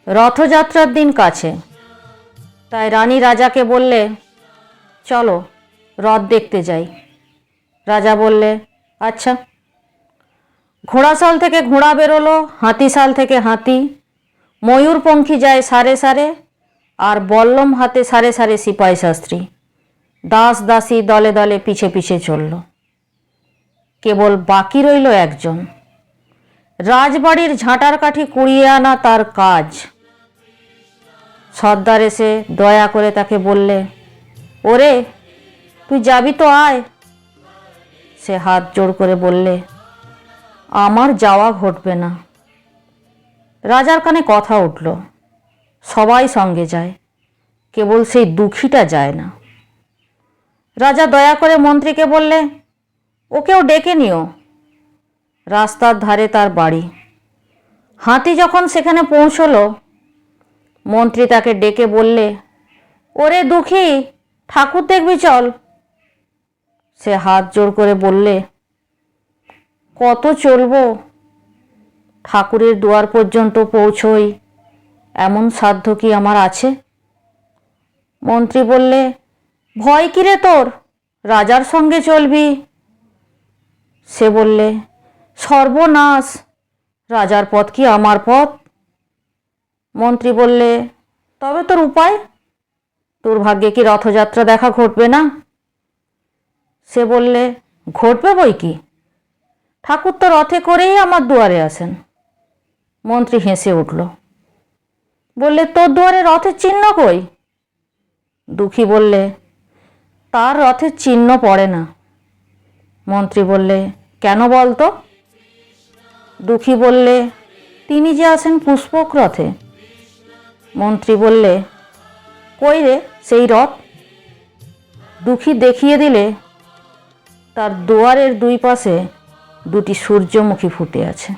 রথযাত্রার দিন কাছে, তাই রানী রাজাকে বললে, চলো রথ দেখতে যাই। রাজা বললে, আচ্ছা। ঘোড়াশাল থেকে ঘোড়া বেরোলো, হাতিশাল থেকে হাতি, ময়ূরপঙ্খী যায় সারে সারে, আর বল্লম হাতে সারে সারে সিপাই শাস্ত্রী দাস দাসী দলে দলে পিছে পিছে চলল। কেবল বাকি রইল একজন, রাজবাড়ির ঝাঁটার কাঠি কুড়িয়ে আনা তার কাজ। সর্দার এসে দয়া করে তাকে বললে, ওরে তুই যাবি তো আয়। সে হাত জোড় করে বললে, আমার যাওয়া ঘটবে না। রাজার কানে কথা উঠল, সবাই সঙ্গে যায়, কেবল সেই দুঃখীটা যায় না। রাজা দয়া করে মন্ত্রীকে বললে, ওকেও ডেকে নিও। রাস্তার ধারে তার বাড়ি। হাতি যখন সেখানে পৌঁছলো, মন্ত্রী তাকে ডেকে বললে, ওরে দুঃখী, ঠাকুর দেখবি চল। সে হাত জোড় করে বললে, কত চলবো? ঠাকুরের দুয়ার পর্যন্ত পৌঁছই এমন সাধ্য কি আমার আছে? মন্ত্রী বললে, ভয় কিরে তোর, রাজার সঙ্গে চলবি। সে বললে, সর্বনাশ, রাজার পথ কি আমার পথ? মন্ত্রী বললে, তবে তোর উপায়? তোর ভাগ্যে কি রথযাত্রা দেখা ঘটবে না? সে বললে, ঘটবে বই কি, ঠাকুর তো রথে করেই আমার দুয়ারে আসেন। মন্ত্রী হেসে উঠল, বললে, তোর দুয়ারে রথের চিহ্ন কই? দুঃখী বললে, তার রথের চিহ্ন পড়ে না। মন্ত্রী বললে, কেন বলতো? দুঃখী বললে, তিনি যে আসেন পুষ্পক রথে। মন্ত্রী বললে, কই রে সেই রথ? দুঃখী দেখিয়ে দিলে, তার দুয়ারের দুই পাশে দুটি সূর্যমুখী ফুটে আছে।